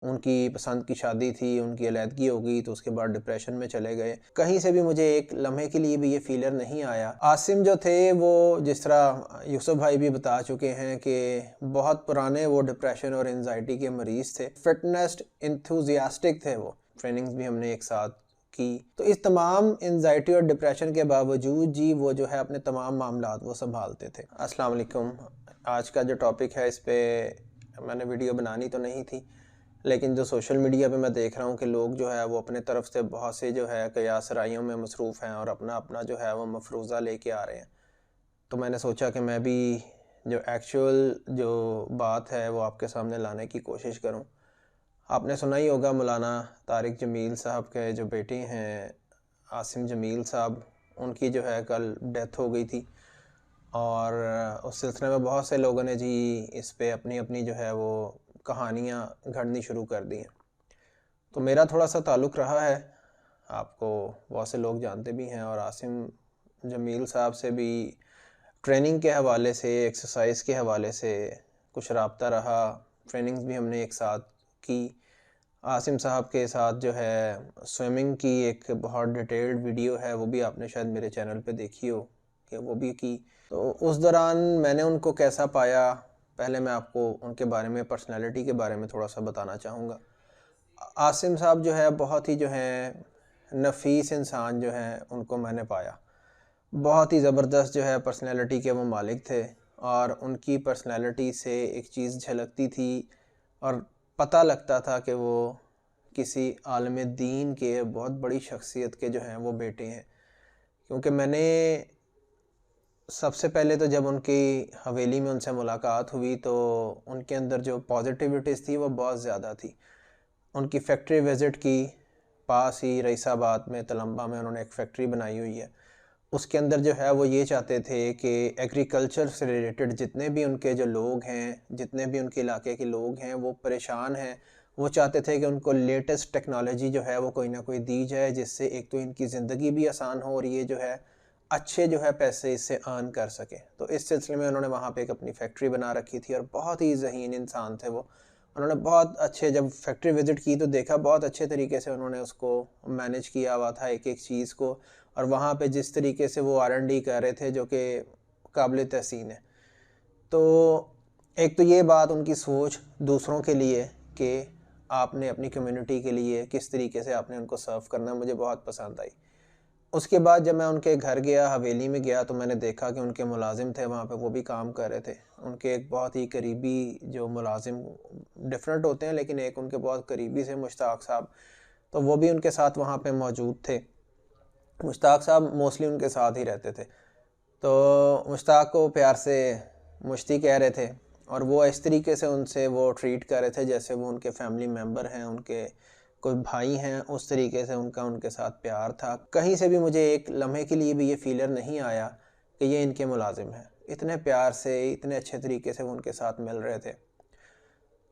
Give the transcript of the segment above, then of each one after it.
उनकी पसंद की शादी थी, उनकी अलहदगी हो गई तो उसके बाद डिप्रेशन में चले गए। कहीं से भी मुझे एक लम्हे के लिए भी ये फ़ीलर नहीं आया। आसिम जो थे वो जिस तरह यूसुफ भाई भी बता चुके हैं कि बहुत पुराने वो डिप्रेशन और एंजाइटी के मरीज़ थे। फिटनेस एंथुसियास्टिक थे वो। ट्रेनिंग्स भी हमने एक साथ की। तो इस तमाम एंजाइटी और डिप्रेशन के बावजूद जी वो जो है अपने तमाम मामलात वो सँभालते थे। अस्सलाम वालेकुम। आज का जो टॉपिक है इस पे मैंने वीडियो बनानी तो नहीं थी, लेकिन जो सोशल मीडिया पे मैं देख रहा हूँ कि लोग जो है वो अपने तरफ से बहुत से जो है क़यास राइयों में मसरूफ़ हैं और अपना अपना जो है वो मफरूज़ा लेके आ रहे हैं। तो मैंने सोचा कि मैं भी जो एक्चुअल जो बात है वो आपके सामने लाने की कोशिश करूँ। आपने सुना ही होगा मौलाना तारिक जमील साहब के जो बेटे हैं आसिम जमील साहब, उनकी जो है कल डेथ हो गई थी और उस सिलसिले में बहुत से लोगों ने जी इस पे अपनी अपनी जो है वो कहानियाँ घड़नी शुरू कर दी हैं। तो मेरा थोड़ा सा ताल्लुक़ रहा है, आपको बहुत से लोग जानते भी हैं, और आसिम जमील साहब से भी ट्रेनिंग के हवाले से, एक्सरसाइज के हवाले से कुछ राब्ता रहा। ट्रेनिंग्स भी हमने एक साथ की। आसिम साहब के साथ जो है स्विमिंग की एक बहुत डिटेल्ड वीडियो है, वो भी आपने शायद मेरे चैनल पे देखी हो कि वो भी की। तो उस दौरान मैंने उनको कैसा पाया, पहले मैं आपको उनके बारे में, पर्सनैलिटी के बारे में थोड़ा सा बताना चाहूँगा। आसिम साहब जो है बहुत ही जो है नफीस इंसान जो है उनको मैंने पाया। बहुत ही ज़बरदस्त जो है पर्सनैलिटी के वो मालिक थे और उनकी पर्सनैलिटी से एक चीज़ झलकती थी और पता लगता था कि वो किसी आलिम दीन के बहुत बड़ी शख्सियत के जो हैं वो बेटे हैं। क्योंकि मैंने सबसे पहले तो जब उनकी हवेली में उनसे मुलाकात हुई तो उनके अंदर जो पॉजिटिविटीज़ थी वो बहुत ज़्यादा थी। उनकी फैक्ट्री विज़िट की, पास ही रईसाबाद में तलम्बा में उन्होंने एक फैक्ट्री बनाई हुई है। उसके अंदर जो है वो ये चाहते थे कि एग्रीकल्चर से रिलेटेड जितने भी उनके जो लोग हैं, जितने भी उनके इलाके के लोग हैं वो परेशान हैं। वो चाहते थे कि उनको लेटेस्ट टेक्नोलॉजी जो है वो कोई ना कोई दी जाए, जिससे एक तो इनकी ज़िंदगी भी आसान हो और ये जो है अच्छे जो है पैसे इससे अर्न कर सकें। तो इस सिलसिले में उन्होंने वहाँ पे एक अपनी फैक्ट्री बना रखी थी और बहुत ही ज़हीन इंसान थे वो। उन्होंने बहुत अच्छे, जब फैक्ट्री विज़िट की तो देखा बहुत अच्छे तरीके से उन्होंने उसको मैनेज किया हुआ था एक-एक चीज़ को, और वहाँ पे जिस तरीके से वो R&D कर रहे थे जो कि काबिल तहसीन है। तो एक तो ये बात उनकी सोच दूसरों के लिए कि आपने अपनी कम्युनिटी के लिए किस तरीके से आपने उनको सर्व करना, मुझे बहुत पसंद आई। उसके बाद जब मैं उनके घर गया, हवेली में गया, तो मैंने देखा कि उनके मुलाजिम थे वहाँ पे, वो भी काम कर रहे थे। उनके एक बहुत ही करीबी जो मुलाजिम, डिफरेंट होते हैं लेकिन एक उनके बहुत करीबी से मुश्ताक साहब, तो वो भी उनके साथ वहाँ पे मौजूद थे। मुश्ताक साहब मोस्टली उनके साथ ही रहते थे, तो मुश्ताक को प्यार से मुश्ती कह रहे थे और वो इस तरीके से उनसे वो ट्रीट कर रहे थे जैसे वो उनके फैमिली मेम्बर हैं, उनके कोई भाई हैं, उस तरीके से उनका उनके साथ प्यार था। कहीं से भी मुझे एक लम्हे के लिए भी ये फ़ीलर नहीं आया कि ये इनके मुलाजिम हैं। इतने प्यार से, इतने अच्छे तरीके से वो उनके साथ मिल रहे थे।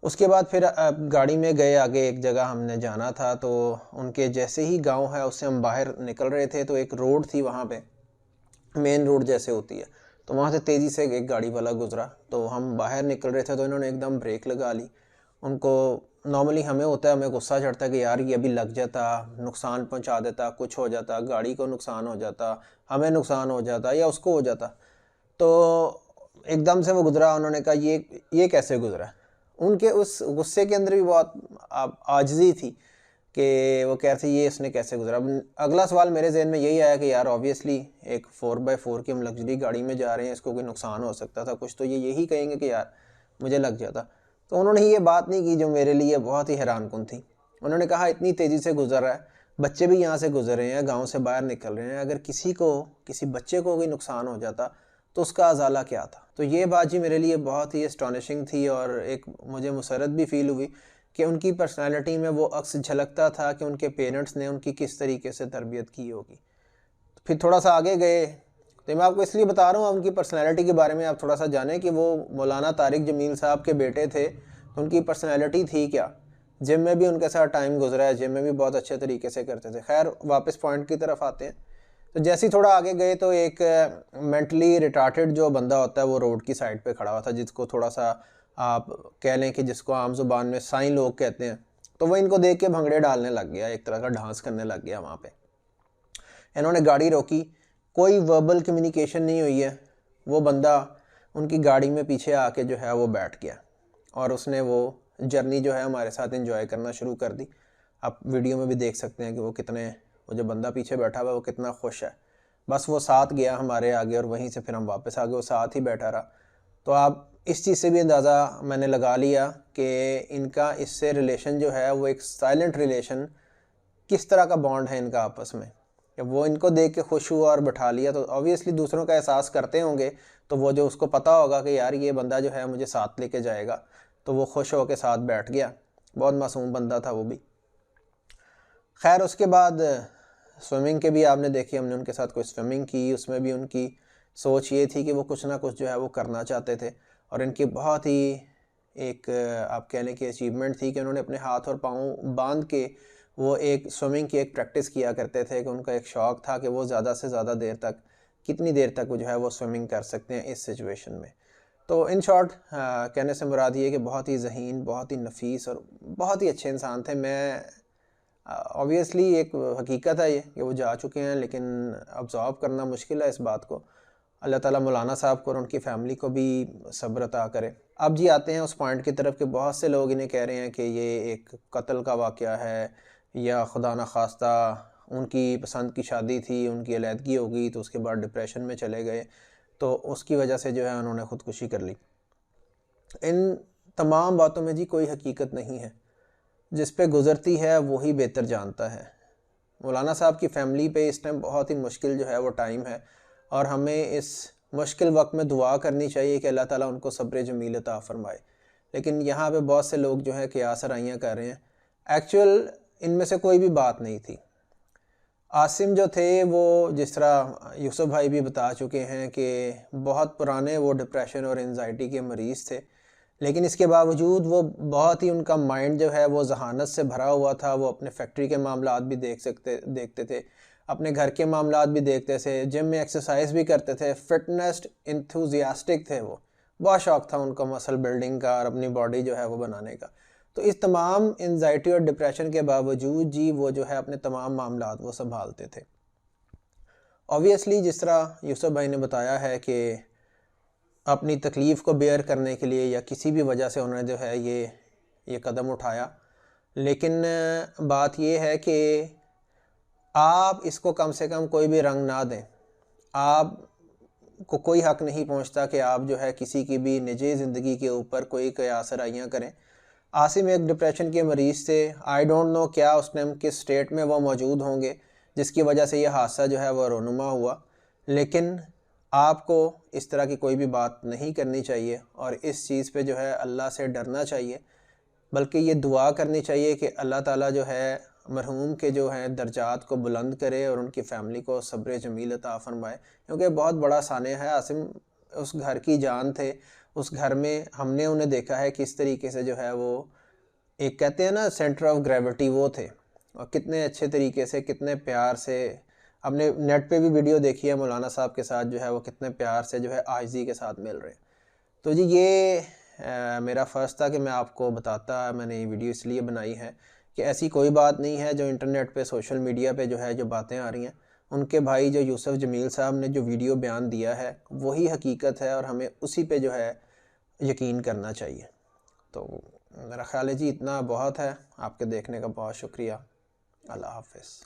उसके बाद फिर गाड़ी में गए आगे, एक जगह हमने जाना था, तो उनके जैसे ही गाँव है उससे हम बाहर निकल रहे थे तो एक रोड थी वहाँ पे, मेन रोड जैसे होती है, तो वहाँ से तेज़ी से एक गाड़ी वाला गुज़रा, तो हम बाहर निकल रहे थे तो इन्होंने एकदम ब्रेक लगा ली। उनको नॉर्मली हमें होता है, हमें गुस्सा चढ़ता है कि यार ये अभी लग जाता, नुकसान पहुँचा देता, कुछ हो जाता, गाड़ी को नुकसान हो जाता, हमें नुकसान हो जाता या उसको हो जाता। तो एकदम से वो गुज़रा, उन्होंने कहा ये कैसे गुज़रा? उनके उस गुस्से के अंदर भी बहुत आजिज़ी थी कि वो कह रहे थे ये इसने कैसे गुज़रा। अब अगला सवाल मेरे ज़हन में यही आया कि यार ऑब्वियसली एक 4x4 की हम लग्जरी गाड़ी में जा रहे हैं, इसको कोई नुकसान हो सकता था कुछ, तो ये यही कहेंगे कि यार मुझे लग जाता। तो उन्होंने ये बात नहीं की जो मेरे लिए बहुत ही हैरानकुन थी। उन्होंने कहा इतनी तेज़ी से गुज़र रहा है, बच्चे भी यहाँ से गुज़र रहे हैं, गाँव से बाहर निकल रहे हैं, अगर किसी बच्चे को कोई नुकसान हो जाता तो उसका अज़ाला क्या था? तो ये बात जी मेरे लिए बहुत ही एस्टॉनिशिंग थी और एक मुझे मुसरत भी फ़ील हुई कि उनकी पर्सनैलिटी में वो अक्स झलकता था कि उनके पेरेंट्स ने उनकी किस तरीके से तरबियत की होगी। तो फिर थोड़ा सा आगे गए, तो मैं आपको इसलिए बता रहा हूँ उनकी पर्सनैलिटी के बारे में आप थोड़ा सा जानें कि वो मौलाना तारिक जमील साहब के बेटे थे, तो उनकी पर्सनैलिटी थी क्या। जिम में भी उनके साथ टाइम गुजरा है, जिम में भी बहुत अच्छे तरीके से करते थे। खैर वापस पॉइंट की तरफ आते हैं। तो जैसे ही थोड़ा आगे गए तो एक मेंटली रिटार्टेड जो बंदा होता है वो रोड की साइड पे खड़ा हुआ था, जिसको थोड़ा सा आप कह लें कि जिसको आम जुबान में साईं लोग कहते हैं, तो वो इनको देख के भंगड़े डालने लग गया, एक तरह का डांस करने लग गया वहाँ पे। इन्होंने गाड़ी रोकी, कोई वर्बल कम्युनिकेशन नहीं हुई है। वो बंदा उनकी गाड़ी में पीछे आके जो है वो बैठ गया और उसने वो जर्नी जो है हमारे साथ एंजॉय करना शुरू कर दी। आप वीडियो में भी देख सकते हैं कि वो जो बंदा पीछे बैठा हुआ है वो कितना खुश है। बस वो साथ गया हमारे आगे और वहीं से फिर हम वापस आ गए, वो साथ ही बैठा रहा। तो आप इस चीज़ से भी अंदाज़ा मैंने लगा लिया कि इनका इससे रिलेशन जो है वो एक साइलेंट रिलेशन, किस तरह का बॉन्ड है इनका आपस में। जब वो इनको देख के खुश हुआ और बैठा लिया तो ऑब्वियसली दूसरों का एहसास करते होंगे, तो वो जो उसको पता होगा कि यार ये बंदा जो है मुझे साथ लेके जाएगा, तो वो खुश होकर साथ बैठ गया। बहुत मासूम बंदा था वो भी। खैर उसके बाद स्विमिंग के भी आपने देखी, हमने उनके साथ कोई स्विमिंग की, उसमें भी उनकी सोच ये थी कि वो कुछ ना कुछ जो है वो करना चाहते थे। और इनकी बहुत ही एक आप कह लें कि अचीवमेंट थी कि उन्होंने अपने हाथ और पाँव बांध के वो एक स्विमिंग की एक प्रैक्टिस किया करते थे। कि उनका एक शौक़ था कि वो ज़्यादा से ज़्यादा देर तक, कितनी देर तक वो जो है वो स्विमिंग कर सकते हैं इस सिचुएशन में। तो इन शॉर्ट कहने से मुराद ये कि बहुत ही ज़हीन, बहुत ही नफीस और बहुत ही अच्छे इंसान थे। मैं ऑब्वियसली एक हकीकत है ये कि वो जा चुके हैं, लेकिन ऑब्ज़र्व करना मुश्किल है इस बात को। अल्लाह ताला मौलाना साहब को और उनकी फ़ैमिली को भी सब्र अता करे। अब जी आते हैं उस पॉइंट की तरफ कि बहुत से लोग इन्हें कह रहे हैं कि ये एक कत्ल का वाक़या है, या खुदा न खास्ता उनकी पसंद की शादी थी, उनकी अलहदगी हो गई तो उसके बाद डिप्रेशन में चले गए, तो उसकी वजह से जो है उन्होंने ख़ुदकुशी कर ली। इन तमाम बातों में जी कोई हकीकत नहीं है। जिस पे गुज़रती है वही बेहतर जानता है। मौलाना साहब की फ़ैमिली पे इस टाइम बहुत ही मुश्किल जो है वो टाइम है, और हमें इस मुश्किल वक्त में दुआ करनी चाहिए कि अल्लाह ताला उनको सब्र जमील अता फ़रमाए। लेकिन यहाँ पे बहुत से लोग जो है क़ियास आराइयाँ कर रहे हैं। एक्चुअल इनमें से कोई भी बात नहीं थी। आसिम जो थे वो, जिस तरह यूसुफ भाई भी बता चुके हैं कि बहुत पुराने वो डिप्रेशन और एंजाइटी के मरीज़ थे, लेकिन इसके बावजूद वो बहुत ही, उनका माइंड जो है वो जहानत से भरा हुआ था। वो अपने फैक्ट्री के मामलात भी देखते थे, अपने घर के मामलात भी देखते थे, जिम में एक्सरसाइज भी करते थे, फिटनेस इंथुजियास्टिक थे। वो बहुत शौक़ था उनको मसल बिल्डिंग का और अपनी बॉडी जो है वो बनाने का। तो इस तमाम एंजाइटी और डिप्रेशन के बावजूद जी वो जो है अपने तमाम मामलात वो संभालते थे। ऑब्वियसली जिस तरह यूसुफ भाई ने बताया है कि अपनी तकलीफ़ को बेयर करने के लिए या किसी भी वजह से उन्होंने जो है ये कदम उठाया, लेकिन बात ये है कि आप इसको कम से कम कोई भी रंग ना दें। आपको कोई हक़ नहीं पहुंचता कि आप जो है किसी की भी निजी ज़िंदगी के ऊपर कोई क़यास आराइयाँ करें। आसिम एक डिप्रेशन के मरीज़ थे। आई डोंट नो क्या उस टाइम किस स्टेट में वो मौजूद होंगे जिसकी वजह से ये हादसा जो है वो रोनुमा हुआ, लेकिन आपको इस तरह की कोई भी बात नहीं करनी चाहिए और इस चीज़ पे जो है अल्लाह से डरना चाहिए, बल्कि ये दुआ करनी चाहिए कि अल्लाह ताला जो है मरहूम के जो हैं दर्जात को बुलंद करे और उनकी फ़ैमिली को सब्र जमील अता फ़रमाए। क्योंकि बहुत बड़ा सानिया है। आसिम उस घर की जान थे। उस घर में हमने उन्हें देखा है किस तरीके से जो है वो, एक कहते हैं ना सेंटर ऑफ ग्रेविटी, वो थे। और कितने अच्छे तरीके से, कितने प्यार से, हमने नेट पे भी वीडियो देखी है मौलाना साहब के साथ जो है वो कितने प्यार से जो है आजिज़ी के साथ मिल रहे हैं। तो जी ये मेरा फ़र्ज़ था कि मैं आपको बताता। मैंने ये वीडियो इसलिए बनाई है कि ऐसी कोई बात नहीं है जो इंटरनेट पे, सोशल मीडिया पे जो है जो बातें आ रही हैं, उनके भाई जो यूसुफ जमील साहब ने जो वीडियो बयान दिया है वही हकीकत है और हमें उसी पे जो है यकीन करना चाहिए। तो मेरा ख़्याल है जी इतना बहुत है। आपके देखने का बहुत शुक्रिया। अल्लाह हाफ़िज़।